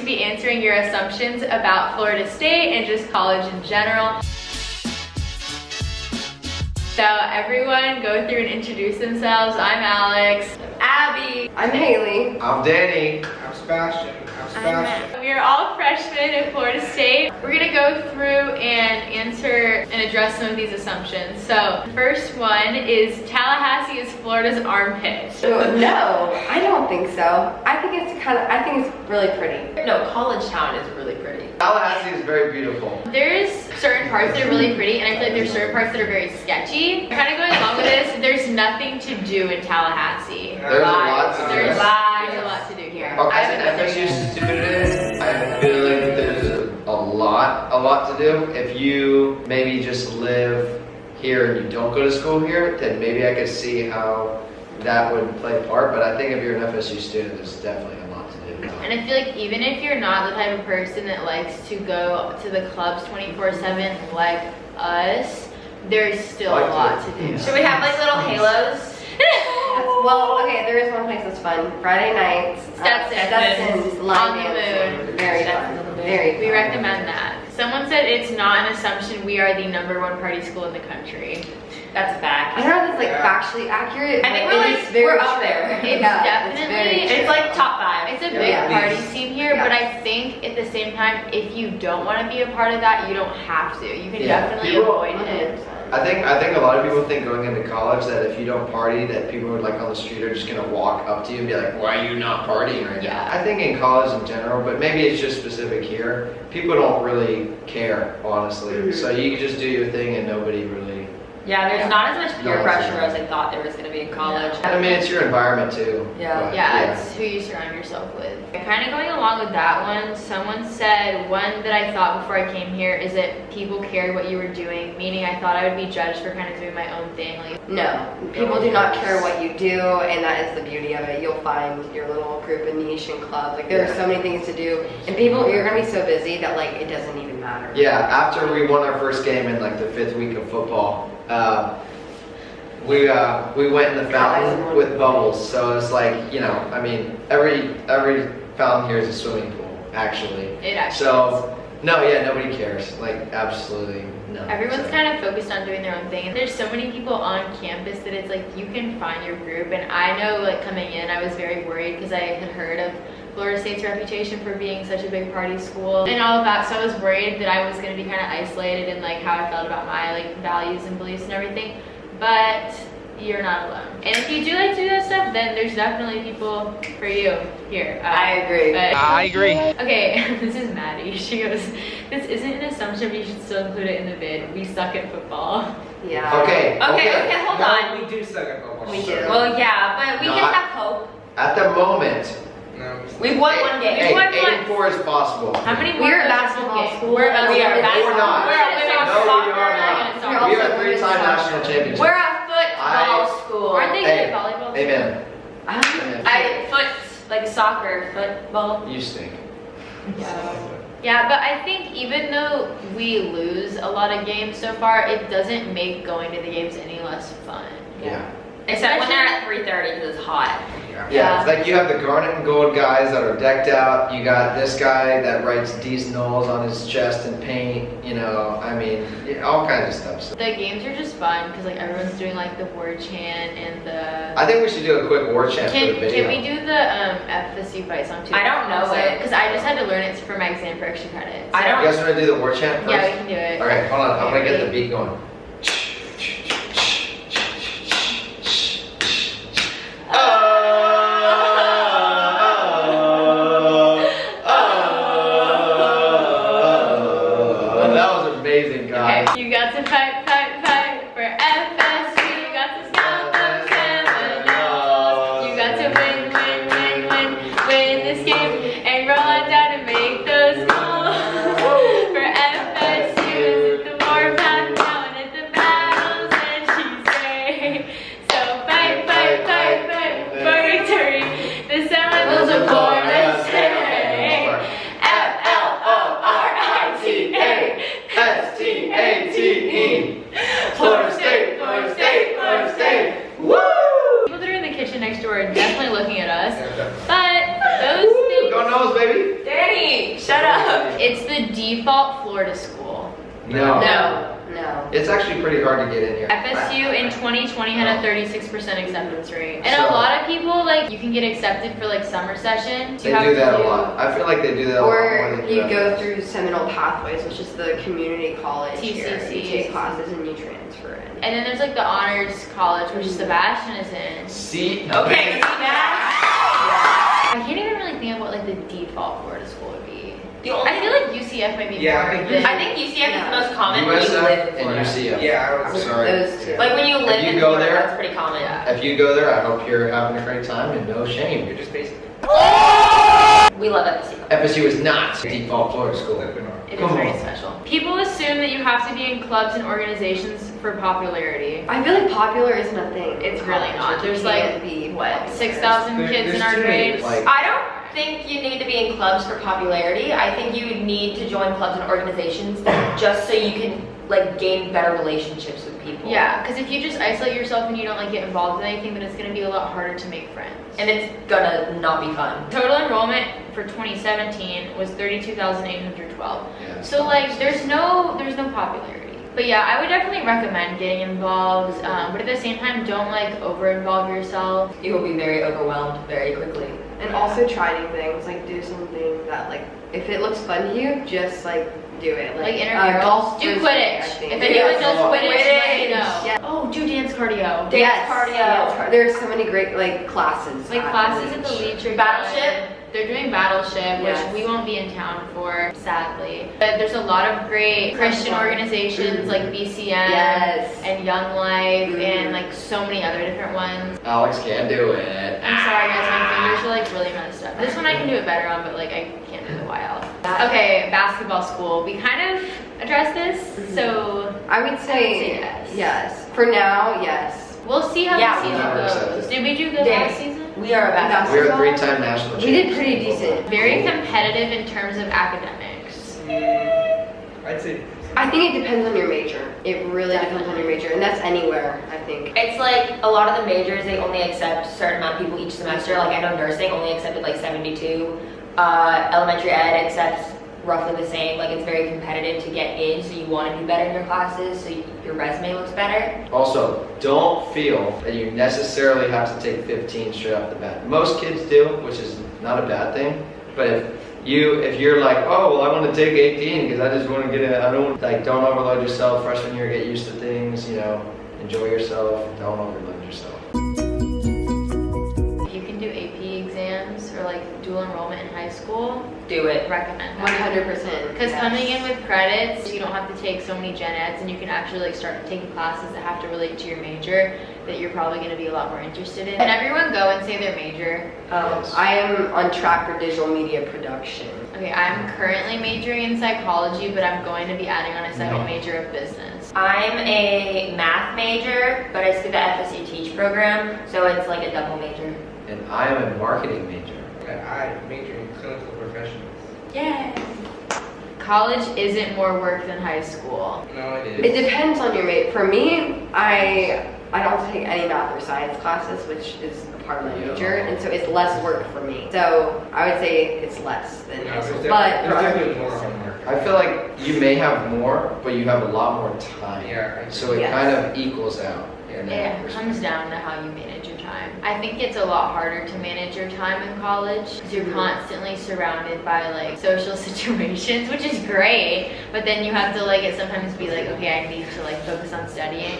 to be answering your assumptions about Florida State and just college in general. So everyone go through and introduce themselves. I'm Alex. Abby. I'm Haley. I'm Danny. I'm Sebastian. We are all freshmen at Florida State. We're gonna go through and answer and address some of these assumptions. So the first one is Tallahassee is Florida's armpit. No, I don't think so. I think it's really pretty. No, College Town is really pretty. Tallahassee is very beautiful. There's certain parts that are really pretty, and I feel like there's certain parts that are very sketchy. Kind of going along with this, there's nothing to do in Tallahassee. There's a lot to do. There's a lot to do here. Okay, I as haven't an been FSU there yet. student, I feel like there's a lot to do. If you maybe just live here and you don't go to school here, then maybe I could see how that would play a part. But I think if you're an FSU student, there's definitely a lot to do. And I feel like even if you're not the type of person that likes to go to the clubs 24/7 like us, there's still a lot to do. Should we have like little halos? Well, okay, there is one place that's fun. Friday nights. Stetson's line on the dancing. moon. Very fun. Very fun. We recommend that. Someone said it's not an assumption we are the #1 party school in the country. That's a fact. I don't know if it's like factually accurate. I think but we're it like- is very we're up true. there. It's Yeah, definitely- very true. It's like top 5. It's a big Yeah. party scene here, Yeah. but I think at the same time, if you don't want to be a part of that, you don't have to. You can Yeah. definitely People- avoid it. I think a lot of people think going into college that if you don't party, that people are like on the street are just gonna walk up to you and be like, "Why are you not partying right Yeah. now?" I think in college in general, but maybe it's just specific here. People don't really care, honestly. Mhm. So you can just do your thing and nobody really. Yeah, there's not as much peer No, pressure it's- as I thought there was going to be in college. I mean, it's your environment too. Yeah. but, Yeah, it's who you surround yourself with. Kind of going along with that one, someone said one that I thought before I came here is that people cared what you were doing, meaning I thought I would be judged for kind of doing my own thing. Like, No, people do not care what you do, and that is the beauty of it. You'll find your little group and niche and club. Like there are so many things to do, and people, you're gonna be so busy that like it doesn't even matter. Yeah, after we won our first game in like the 5th week of football, we went in the fountain with bubbles. So it's like, you know, I mean, every fountain here is a swimming pool, actually. it actually So no, yeah, nobody cares. Like absolutely no. Everyone's So- kind of focused on doing their own thing. And there's so many people on campus that it's like you can find your group. And I know like coming in, I was very worried because I had heard of Florida State's reputation for being such a big party school and all of that. So I was worried that I was going to be kind of isolated in like how I felt about my like values and beliefs and everything. But you're not alone. And if you do like to do that stuff, then there's definitely people for you here. I agree. I agree. Okay, this is Maddie. She goes, this isn't an assumption, but you should still include it in the bid. We suck at football. Yeah. Okay. Okay, hold on. We do suck at football. We do. Well, yeah, but we No, can I- have hope. At the moment, No. We've won one game. hey, won one. 84 is possible. How many We're more a of those basketball games? school. We're a We are basketball. basketball. We're not. We're a women's No, we soccer. are not. We're We are also 3-time women's national soccer. champions. We're a football school. Aren't they Hey, good at volleyball? too? Amen. Amen. Like soccer, football. You stink. Yeah, but I think even though we lose a lot of games so far, it doesn't make going to the games any less fun. Yeah. Except when they're at 3:30 because it's hot. Yeah, it's like you have the garnet and gold guys that are decked out. You got this guy that writes D's Knowles on his chest in paint. You know, I mean, all kinds of stuff. So The games are just fun because like everyone's doing like the word chant and the. I think we should do a quick war chant for the video. Can we do the FSU fight song too? I don't know it. Because I just had to learn it for my exam for extra credit. I don't- You guys want to do the war chant first? Yeah, we can do it. Okay, hold on. I'm gonna get the beat going. That was amazing, guys. Okay. You got to fight, fight, fight for FSU. You got to stop those Seminoles. You got to win, win, win, win, win this game and roll on down and make those goals. For FSU, is it the warpath now and a It's the default Florida school. No. No. It's actually pretty hard to get in here. FSU in 2020 had a 36% acceptance rate. And So- a lot of people, like, you can get accepted for like summer session. They do that a lot. I feel like they do that a lot more Or than you do go FSU. through Seminole Pathways, which is the community college here. TCC. You take classes and you transfer in. And then there's like the honors college, which Sebastian is in. See? Okay, see that? I can't even really think of what like the default Florida school would be. The only, I feel like UCF might be Yeah, more. I think than- I think UCF is the most common when you live USF in and Florida. UCF. Yeah, I'm sorry. Those two. Like when you live you in go Florida, there- that's pretty common. Yeah. If you go there, I hope you're having a great time and no shame. You're just basic. We love FSU. FSU is not a default Florida school. It is Come very on. special. People assume that you have to be in clubs and organizations for popularity. I feel like popular isn't a thing. It's really not. You There's can't like, be what, popular. 6,000 kids in our There's too many, grade? Like, I don't think you need to be in clubs for popularity. I think you need to join clubs and organizations just so you can like gain better relationships with people. Yeah, because if you just isolate yourself and you don't like get involved in anything, then it's going to be a lot harder to make friends. And it's gonna not be fun. Total enrollment for 2017 was 32,812. yeah, it's So not- like, there's no popularity. But yeah, I would definitely recommend getting involved. But at the same time, don't like over-involve yourself. You will be very overwhelmed very quickly. And also try new things, like do something that like, if it looks fun to you, just like do it. Like intramurals. golf Do frisbee, I Quidditch. think. If anyone does Oh, Quidditch, let me Quidditch. know. Yeah. Oh, do dance cardio. Dance cardio. There's so many great like classes. Like classes at the Leech are Battleship. done. They're doing Battleship, Yes. which we won't be in town for, sadly. But there's a lot of great Christian organizations like BCM Yes. and Young Life Mhm. and like so many other different ones. Alex can't do it. I'm sorry guys, my fingers are like really messed up. This one I can do it better on, but like I can't do the wild. Okay, basketball school. We kind of addressed this, so I would say yes. yes. For now, yes. we'll see how Yeah, the season we goes. accept it. Did we do good Danny. last season? We are a basketball. We're a three-time national We champions. did pretty decent. Very competitive in terms of academics. I'd say. I think it depends on your major. It really depends on your major, and that's anywhere, I think. It's like a lot of the majors, they only accept a certain amount of people each semester. Like I know nursing only accepted like 72. Elementary ed accepts roughly the same. Like it's very competitive to get in, so you want to do better in your classes, so your resume looks better. Also, don't feel that you necessarily have to take 15 straight off the bat. Most kids do, which is not a bad thing. But if you're like, oh well, I want to take 18 because I just want to get it. I don't don't overload yourself. Freshman year, get used to things. Enjoy yourself. Don't overload yourself. If you can do AP exams or like dual enrollment in high school, Do it. recommend that. 100%. Because yes. coming in with credits, you don't have to take so many gen eds, and you can actually like start taking classes that have to relate to your major that you're probably going to be a lot more interested in. Can everyone go and say their major? Yes. I am on track for digital media production. Okay, I'm currently majoring in psychology, but I'm going to be adding on a second No. major of business. I'm a math major, but it's through the FSU Teach program, so it's like a double major. And I am a marketing major. And I major in clinical professionals. Yay! College isn't more work than high school. No, it It is. depends on your major. For me, I don't have to take any math or science classes, which is a part of my Yeah. major, and so it's less work for me. So I would say it's less than No, high school. there's But definitely more on work. I feel like you may have more, but you have a lot more time. Yeah, I So it Yes. kind of equals out. in that It respect. comes down to how you manage your time. I think it's a lot harder to manage your time in college because you're Mhm. constantly surrounded by like social situations, which is great, but then you have to like sometimes be like, okay, I need to like focus on studying.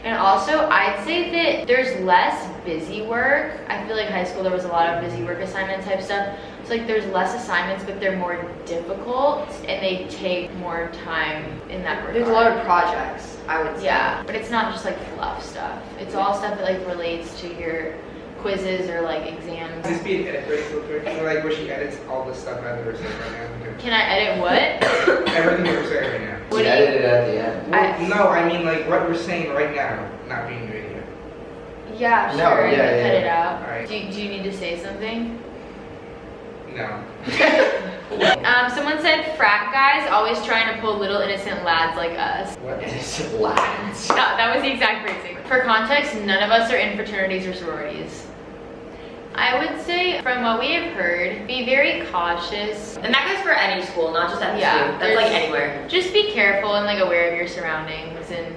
And also, I'd say that there's less busy work. I feel like high school there was a lot of busy work assignment type stuff. It's like there's less assignments, but they're more difficult and they take more time in that regard. there's a lot of projects, I would say. Yeah, but it's not just like fluff stuff. It's all stuff that like relates to your quizzes or like exams. This be an edit real quick. So like where she edits all the stuff out of her saying right now. Can I edit what? Everything that we're saying right now. What We do you- edited it at the end. Well, no, I mean like what we're saying right now, not being video. Yeah, No, sure. yeah, you yeah, cut it yeah. out. Alright. Do you need to say something? No. Someone said frat guys always trying to pull little innocent lads like us. What? Innocent lads. That was the exact phrasing. For context, none of us are in fraternities or sororities. I would say, from what we have heard, be very cautious. And that goes for any school, not just FSU. Yeah, That's like anywhere. Just be careful and like aware of your surroundings, and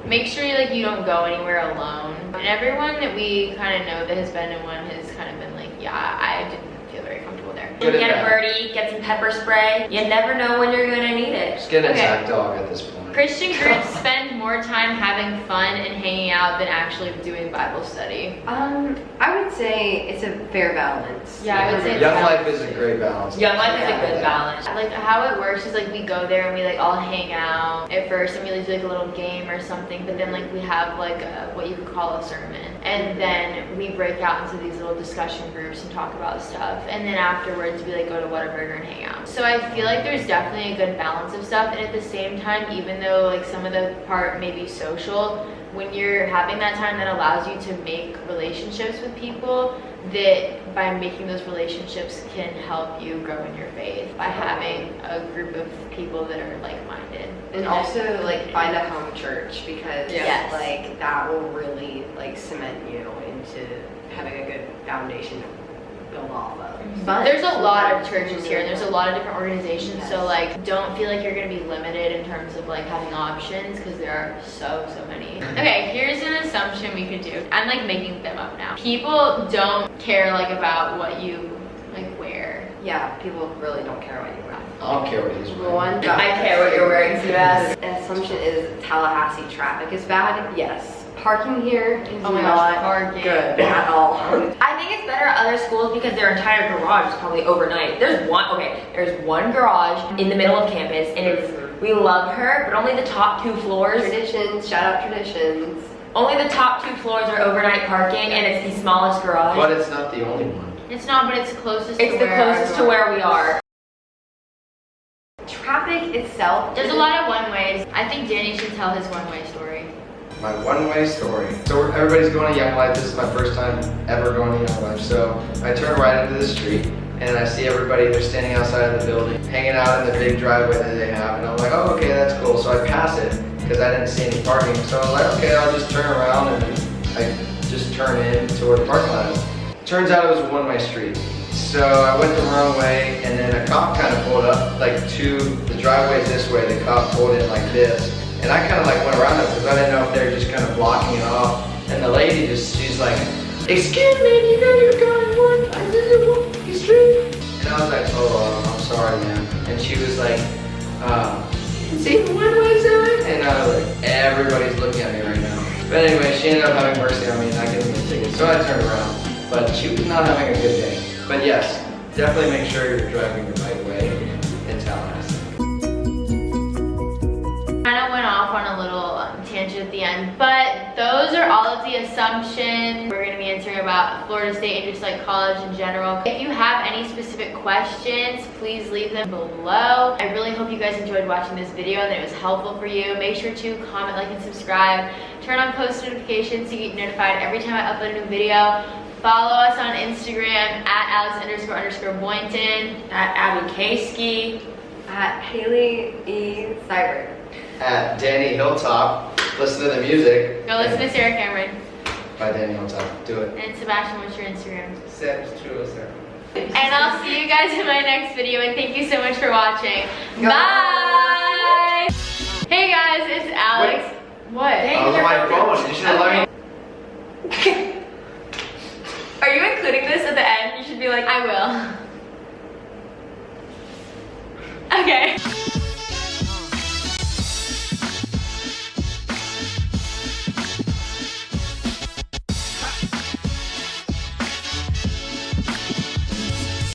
make sure like you don't go anywhere alone. And everyone that we kind of know that has been in one has kind of been like, yeah, I didn't feel very comfortable there. Good and Get a bad. birdie, get some pepper spray. You never know when you're gonna need it. Just get an Okay. attack dog at this point. Christian groups spend more time having fun and hanging out than actually doing Bible study. I would say it's a fair balance. Yeah, I would say it's Young healthy. life is a great balance. Young life is a Yeah. good balance. Like how it works is like we go there and we like all hang out at first and we like do like a little game or something, but then like we have like what you could call a sermon, and then we break out into these little discussion groups and talk about stuff, and then afterwards we like go to Whataburger and hang out. So I feel like there's definitely a good balance of stuff, and at the same time, even though like some of the part may be social, when you're having that time, that allows you to make relationships with people, that by making those relationships can help you grow in your faith by having a group of people that are like-minded. And also like find a home church, because Yes. like that will really like cement you into having a good foundation to build off of. But There's a lot of churches here and there's a lot of different organizations, so Yes. like don't feel like you're gonna be limited in terms of like having options, because there are so many. Okay, here's an assumption we could do. I'm like making them up now. People don't care like about what you like wear. Yeah, people really don't care what you wear. I don't care what he's wearing. One, I care what you're wearing, Seabass. An assumption is Tallahassee traffic is bad. Yes. Parking here is Oh my gosh, not parking. good at all. I think it's better at other schools because their entire garage is probably overnight. There's one garage in the middle of campus, and it's, we love her, but only the top 2 floors, Traditions, shout out traditions. only the top 2 floors are overnight parking, and it's the smallest garage. But it's not the only one. It's not, but it's closest It's to the where closest to where we are. Traffic itself. There's a lot of one-ways. I think Danny should tell his one-way story. My one-way story. So everybody's going to Young Life. This is my first time ever going to Young Life. So I turn right into the street and I see everybody, they're standing outside of the building, hanging out in the big driveway that they have. And I'm like, oh, okay, that's cool. So I pass it because I didn't see any parking. So I was like, okay, I'll just turn around and I just turn in to where the parking lot is. Turns out it was a one-way street. So I went the wrong way, and then a cop kind of pulled up, like to the driveway's this way, the cop pulled in like this. And I kind of like went around them because I didn't know if they were just kind of blocking it off. And the lady she's like, excuse me, do you know you're going one? I didn't walk the street. And I was like, oh, I'm sorry, ma'am. And she was like, see the one-way sign? And I was like, everybody's looking at me right now. But anyway, she ended up having mercy on me and not giving me a ticket. So I turned around. But she was not having a good day. But yes, definitely make sure you're driving the right way in Tallahassee. Kind of went off on a little tangent at the end, but those are all of the assumptions. We're going to be answering about Florida State and just like college in general. If you have any specific questions, please leave them below. I really hope you guys enjoyed watching this video and that it was helpful for you. Make sure to comment, like, and subscribe. Turn on post notifications so you get notified every time I upload a new video. Follow us on Instagram at Alex__Boynton, At Abby Kayski. At Haley E. Cybert. At Danny Hilltop, listen to the music. Go listen to Sarah Cameron. By Danny Hilltop, do it. And Sebastian, what's your Instagram? Seb's 207. And I'll see you guys in my next video, and thank you so much for watching. Go. Bye! Hey guys, it's Alex. What? I was on my phone, you should have let me. Are you including this at the end? You should be like, I will. Okay.